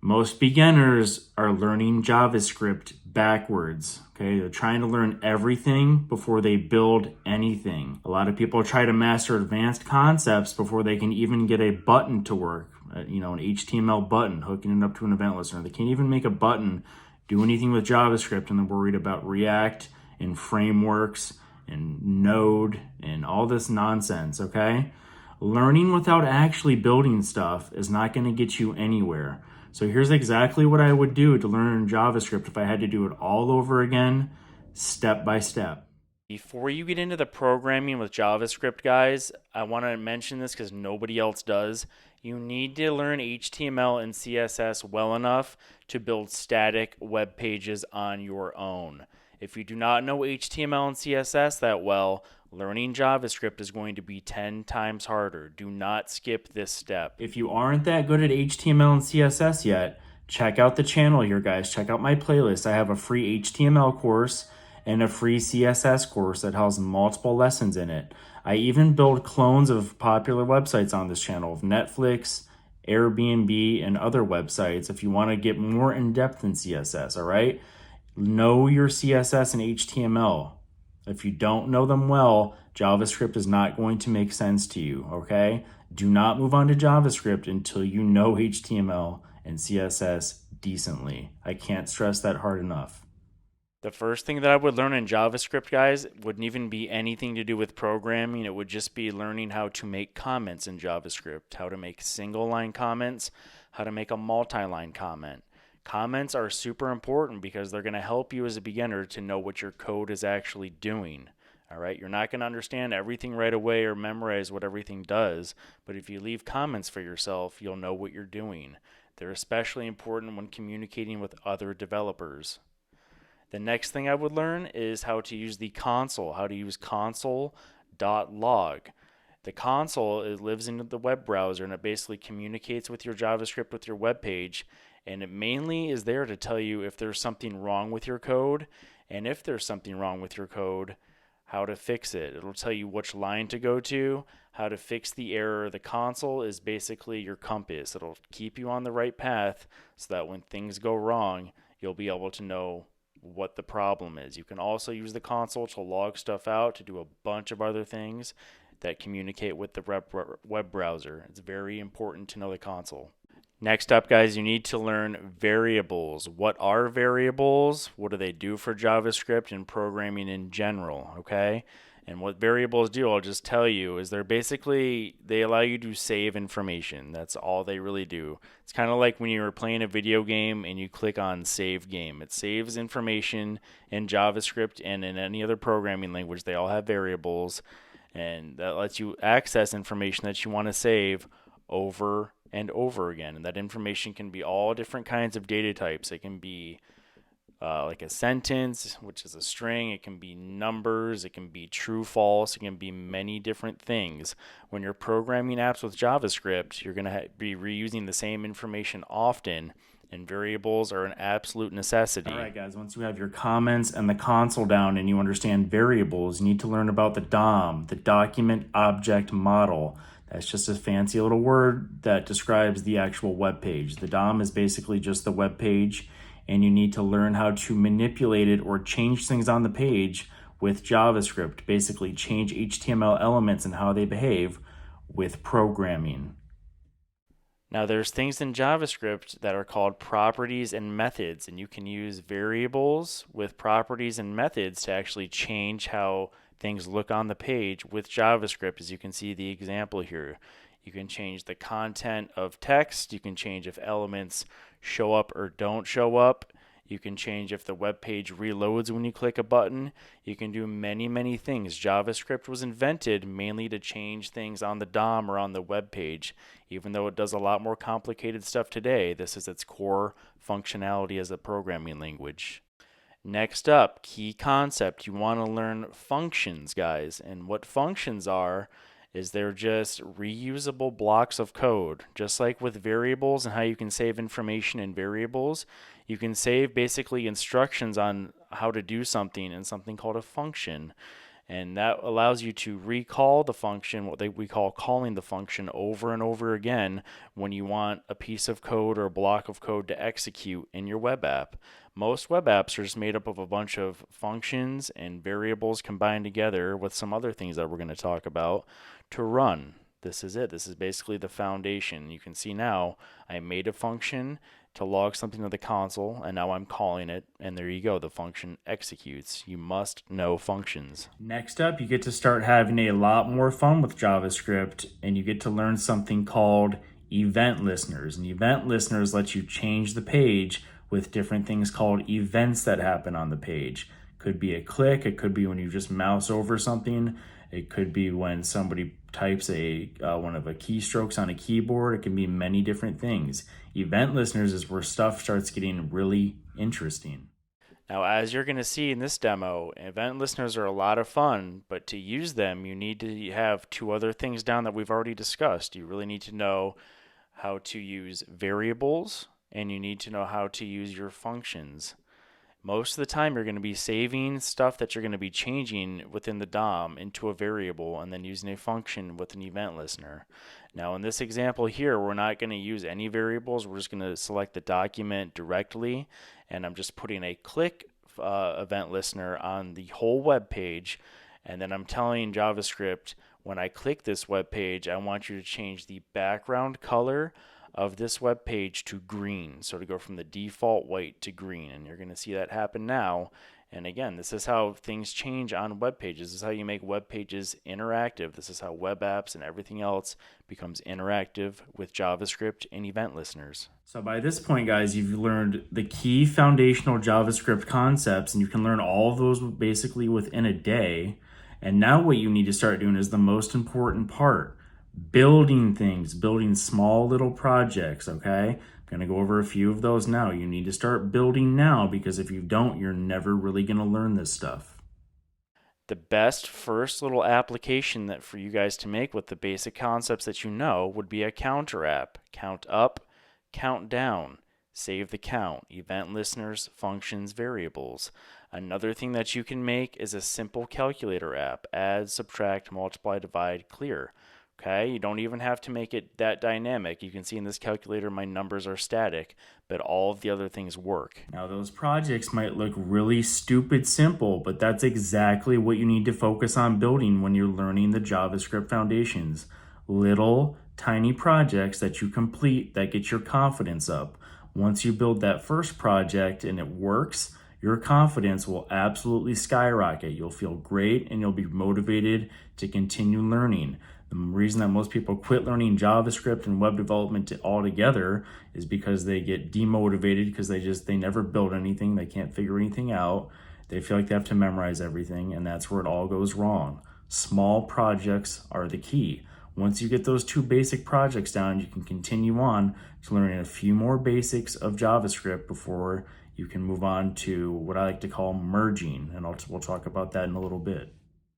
Most beginners are learning JavaScript backwards. Okay, they're trying to learn everything before they build anything. A lot of people try to master advanced concepts before they can even get a button to work. An HTML button, hooking it up to an event listener. They can't even make a button do anything with JavaScript, and they're worried about React and frameworks and Node and all this nonsense. Okay, learning without actually building stuff is not going to get you anywhere. So here's exactly what I would do to learn JavaScript if I had to do it all over again, step by step. Before you get into the programming with JavaScript, guys, I want to mention this because nobody else does. You need to learn HTML and CSS well enough to build static web pages on your own. If you do not know HTML and CSS that well, learning JavaScript is going to be 10 times harder. Do not skip this step. If you aren't that good at HTML and CSS yet, check out the channel here, guys. Check out my playlist. I have a free HTML course and a free CSS course that has multiple lessons in it. I even build clones of popular websites on this channel of Netflix, Airbnb, and other websites if you want to get more in depth in CSS, all right? Know your CSS and HTML. If you don't know them well, JavaScript is not going to make sense to you, okay? Do not move on to JavaScript until you know HTML and CSS decently. I can't stress that hard enough. The first thing that I would learn in JavaScript, guys, wouldn't even be anything to do with programming. It would just be learning how to make comments in JavaScript, how to make single line comments, how to make a multi line comment. Comments are super important because they're going to help you as a beginner to know what your code is actually doing. All right, you're not going to understand everything right away or memorize what everything does, but if you leave comments for yourself, you'll know what you're doing. They're especially important when communicating with other developers. The next thing I would learn is how to use the console, how to use console.log. The console, it lives in the web browser and it basically communicates with your JavaScript with your web page, and it mainly is there to tell you if there's something wrong with your code, and if there's something wrong with your code, how to fix it. It'll tell you which line to go to, how to fix the error. The console is basically your compass. It'll keep you on the right path so that when things go wrong, you'll be able to know what the problem is. You can also use the console to log stuff out, to do a bunch of other things that communicate with the web browser. It's very important to know the console. Next up, guys, you need to learn variables. What are variables? What do they do for JavaScript and programming in general? Okay. And what variables do, I'll just tell you, is they allow you to save information. That's all they really do. It's kind of like when you're playing a video game and you click on save game. It saves information in JavaScript and in any other programming language. They all have variables, and that lets you access information that you want to save over and over again. And that information can be all different kinds of data types. It can be like a sentence, which is a string. It can be numbers. It can be true, false. It can be many different things. When you're programming apps with JavaScript, you're going to be reusing the same information often, and variables are an absolute necessity. All right, guys, once you have your comments and the console down and you understand variables, you need to learn about the DOM, the Document Object Model. That's just a fancy little word that describes the actual web page. The DOM is basically just the web page, and you need to learn how to manipulate it or change things on the page with JavaScript. Basically, change HTML elements and how they behave with programming. Now, there's things in JavaScript that are called properties and methods, and you can use variables with properties and methods to actually change how things look on the page with JavaScript, as you can see the example here. You can change the content of text. You can change if elements show up or don't show up. You can change if the web page reloads when you click a button. You can do many, many things. JavaScript was invented mainly to change things on the DOM or on the web page. Even though it does a lot more complicated stuff today, this is its core functionality as a programming language. Next up, key concept. You want to learn functions, guys. And what functions are is they're just reusable blocks of code. Just like with variables and how you can save information in variables, you can save basically instructions on how to do something in something called a function. And that allows you to recall the function, what we call calling the function, over and over again when you want a piece of code or a block of code to execute in your web app. Most web apps are just made up of a bunch of functions and variables combined together with some other things that we're going to talk about to run. This is it. This is basically the foundation. You can see now I made a function to log something to the console, and now I'm calling it, and there you go, the function executes. You must know functions. Next up, you get to start having a lot more fun with JavaScript, and you get to learn something called event listeners. And event listeners let you change the page with different things called events that happen on the page. Could be a click, it could be when you just mouse over something, it could be when somebody types one of the keystrokes on a keyboard. It can be many different things. Event listeners is where stuff starts getting really interesting. Now, as you're going to see in this demo, event listeners are a lot of fun, but to use them, you need to have two other things down that we've already discussed. You really need to know how to use variables, and you need to know how to use your functions. Most of the time, you're going to be saving stuff that you're going to be changing within the DOM into a variable and then using a function with an event listener. Now, in this example here, we're not going to use any variables. We're just going to select the document directly, and I'm just putting a click event listener on the whole web page, and then I'm telling JavaScript, when I click this web page, I want you to change the background color of this web page to green, so to go from the default white to green, and you're going to see that happen now. And again, this is how things change on web pages. This is how you make web pages interactive. This is how web apps and everything else becomes interactive with JavaScript and event listeners. So by this point, guys, you've learned the key foundational JavaScript concepts, and you can learn all of those basically within a day. And now what you need to start doing is the most important part: building things, building small little projects, okay? I'm going to go over a few of those now. You need to start building now, because if you don't, you're never really going to learn this stuff. The best first little application that for you guys to make with the basic concepts that you know would be a counter app. Count up, count down, save the count, event listeners, functions, variables. Another thing that you can make is a simple calculator app: add, subtract, multiply, divide, clear. Okay, you don't even have to make it that dynamic. You can see in this calculator my numbers are static, but all of the other things work. Now, those projects might look really stupid simple, but that's exactly what you need to focus on building when you're learning the JavaScript foundations. Little, tiny projects that you complete that get your confidence up. Once you build that first project and it works, your confidence will absolutely skyrocket. You'll feel great and you'll be motivated to continue learning. The reason that most people quit learning JavaScript and web development altogether is because they get demotivated because they never build anything. They can't figure anything out. They feel like they have to memorize everything, and that's where it all goes wrong. Small projects are the key. Once you get those two basic projects down, you can continue on to learning a few more basics of JavaScript before you can move on to what I like to call merging, and we'll talk about that in a little bit.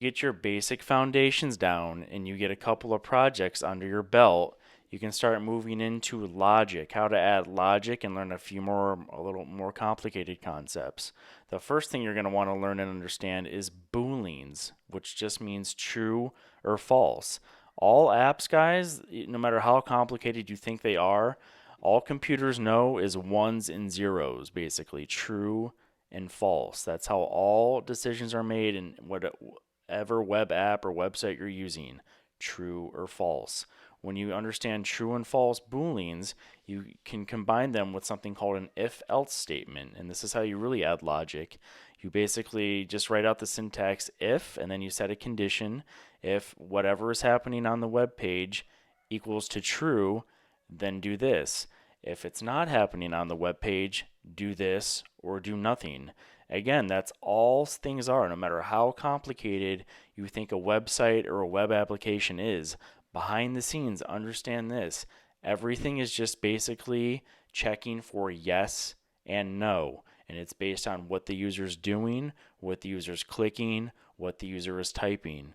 Get your basic foundations down and you get a couple of projects under your belt, you can start moving into logic, how to add logic, and learn a little more complicated concepts. The first thing you're going to want to learn and understand is Booleans, which just means true or false. All apps, guys, no matter how complicated you think they are, all computers know is ones and zeros, basically, true and false. That's how all decisions are made in whatever web app or website you're using, true or false. When you understand true and false Booleans, you can combine them with something called an if-else statement, and this is how you really add logic. You basically just write out the syntax if, and then you set a condition. If whatever is happening on the web page equals to true, then do this. If it's not happening on the web page, do this or do nothing. Again, that's all things are. No matter how complicated you think a website or a web application is, behind the scenes, understand this. Everything is just basically checking for yes and no. And it's based on what the user's doing, what the user's clicking, what the user is typing.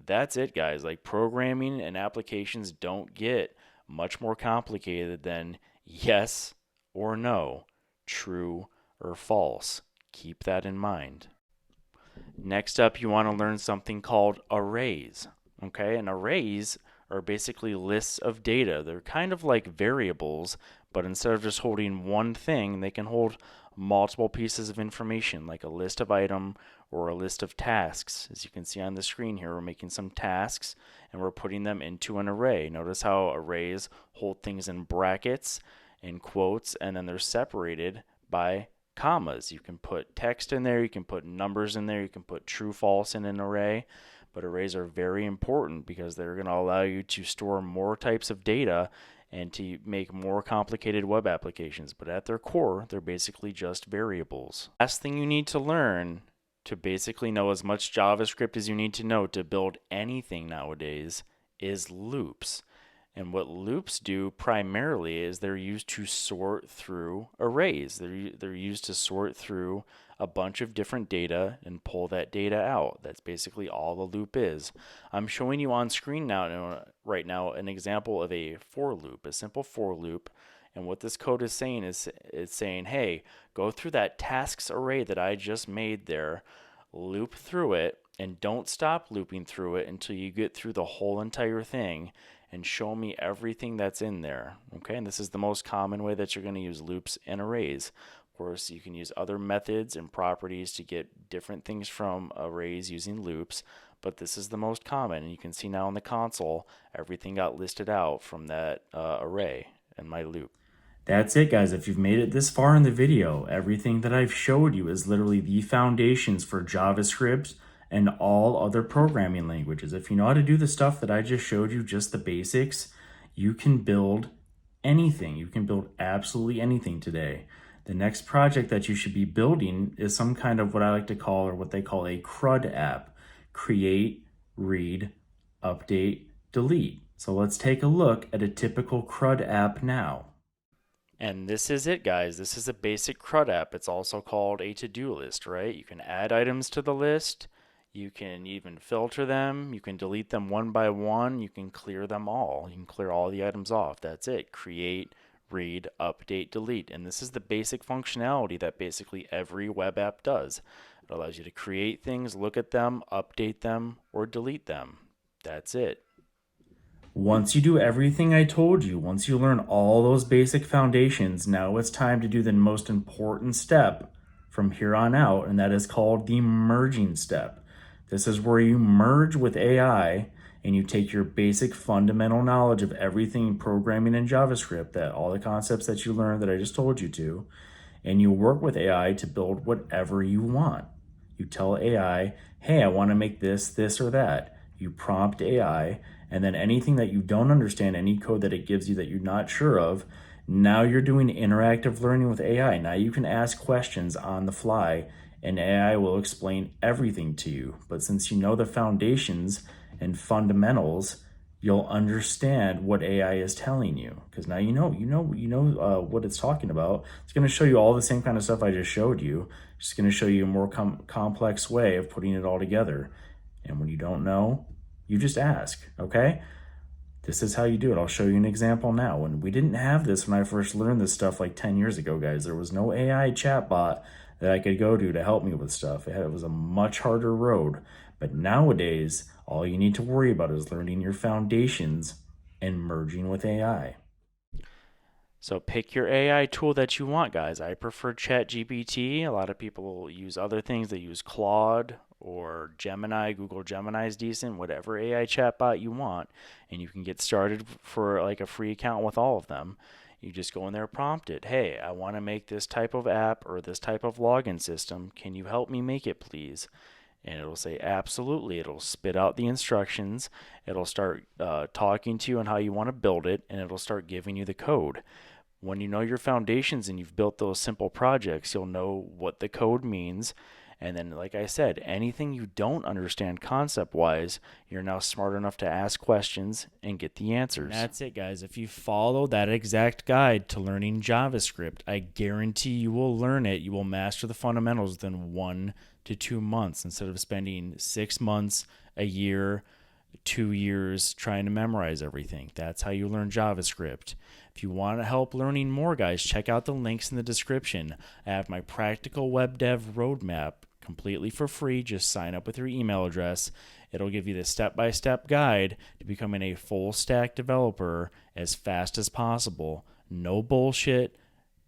That's it, guys. Like, programming and applications don't get much more complicated than yes or no, true or false. Keep that in mind. Next up, you want to learn something called arrays. Okay, and arrays are basically lists of data. They're kind of like variables, but instead of just holding one thing, they can hold multiple pieces of information, like a list of item or a list of tasks. As you can see on the screen here, we're making some tasks and we're putting them into an array. Notice how arrays hold things in brackets, in quotes, and then they're separated by commas. You can put text in there, you can put numbers in there, you can put true, false in an array. But arrays are very important because they're going to allow you to store more types of data and to make more complicated web applications. But at their core, they're basically just variables. Last thing you need to learn to basically know as much JavaScript as you need to know to build anything nowadays is loops. And what loops do primarily is they're used to sort through arrays. They're used to sort through a bunch of different data and pull that data out. That's basically all the loop is. I'm showing you on screen right now an example of a for loop, a simple for loop. And what this code is saying is it's saying, hey, go through that tasks array that I just made there, loop through it, and don't stop looping through it until you get through the whole entire thing and show me everything that's in there. Okay, and this is the most common way that you're going to use loops and arrays. Of course, you can use other methods and properties to get different things from arrays using loops, but this is the most common. And you can see now in the console, everything got listed out from that array and my loop. That's it, guys. If you've made it this far in the video, everything that I've showed you is literally the foundations for JavaScript and all other programming languages. If you know how to do the stuff that I just showed you, just the basics, you can build anything. You can build absolutely anything today. The next project that you should be building is some kind of what I like to call, or what they call, a CRUD app. Create, read, update, delete. So let's take a look at a typical CRUD app now. And this is it, guys. This is a basic CRUD app. It's also called a to-do list, right? You can add items to the list. You can even filter them. You can delete them one by one. You can clear them all. You can clear all the items off. That's it. Create, read, update, delete. And this is the basic functionality that basically every web app does. It allows you to create things, look at them, update them, or delete them. That's it. Once you do everything I told you, once you learn all those basic foundations, now it's time to do the most important step from here on out, and that is called the merging step. This is where you merge with AI and you take your basic fundamental knowledge of everything programming in JavaScript, that all the concepts that you learned that I just told you to, and you work with AI to build whatever you want. You tell AI, hey, I want to make this, this, or that. You prompt AI, and then anything that you don't understand, any code that it gives you that you're not sure of, now you're doing interactive learning with AI. Now you can ask questions on the fly, and AI will explain everything to you. But since you know the foundations and fundamentals, you'll understand what AI is telling you, because now you know what it's talking about. It's going to show you all the same kind of stuff I just showed you. It's just going to show you a more complex way of putting it all together. And when you don't know, you just ask, okay? This is how you do it. I'll show you an example now. And we didn't have this when I first learned this stuff like 10 years ago, guys. There was no AI chatbot that I could go to help me with stuff. It was a much harder road. But nowadays, all you need to worry about is learning your foundations and merging with AI. So pick your AI tool that you want, guys. I prefer ChatGPT. A lot of people use other things. They use Claude or Gemini. Google Gemini is decent. Whatever AI chatbot you want, and you can get started for like a free account with all of them. You just go in there, prompt it. Hey, I want to make this type of app or this type of login system. Can you help me make it, please? And it'll say absolutely. It'll spit out the instructions. It'll start talking to you on how you want to build it, and it'll start giving you the code. When you know your foundations and you've built those simple projects, you'll know what the code means. And then, like I said, anything you don't understand concept-wise, you're now smart enough to ask questions and get the answers. And that's it, guys. If you follow that exact guide to learning JavaScript, I guarantee you will learn it. You will master the fundamentals within 1 to 2 months instead of spending 6 months, a year, 2 years trying to memorize everything. That's how you learn JavaScript. If you want help learning more, guys, check out the links in the description. I have my practical web dev roadmap completely for free. Just sign up with your email address. It'll give you the step-by-step guide to becoming a full stack developer as fast as possible. No bullshit,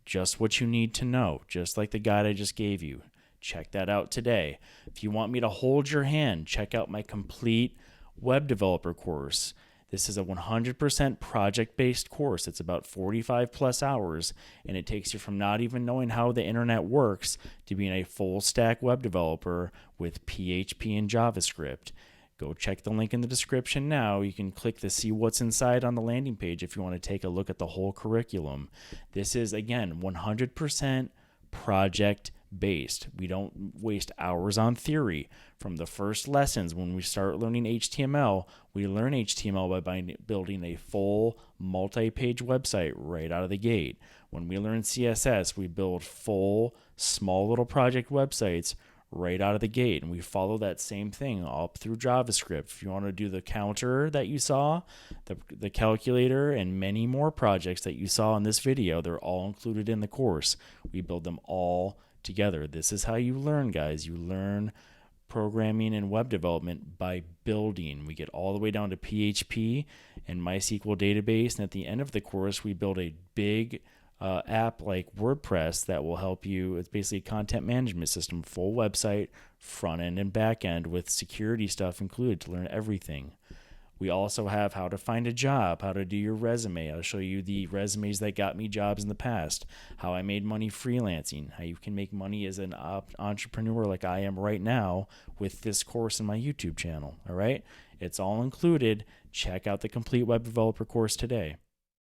just what you need to know, just like the guide I just gave you. Check that out today. If you want me to hold your hand, check out my complete web developer course. This is a 100% project-based course. It's about 45 plus hours, and it takes you from not even knowing how the internet works to being a full stack web developer with PHP and JavaScript. Go check the link in the description now. You can click the see what's inside on the landing page if you want to take a look at the whole curriculum. This is, again, 100% project based. We don't waste hours on theory. From the first lessons, when we start learning HTML, we learn HTML by building a full multi-page website right out of the gate. When we learn CSS, we build full small little project websites right out of the gate, and we follow that same thing up through JavaScript. If you want to do the counter that you saw, the calculator, and many more projects that you saw in this video, they're all included in the course. We build them all together. This is how you learn, guys. You learn programming and web development by building. We get all the way down to PHP and MySQL database, and at the end of the course, we build a big app like WordPress that will help you. It's basically a content management system, full website, front end and back end with security stuff included to learn everything. We also have how to find a job, how to do your resume. I'll show you the resumes that got me jobs in the past, how I made money freelancing, how you can make money as an entrepreneur like I am right now with this course in my YouTube channel. All right? It's all included. Check out the complete web developer course today.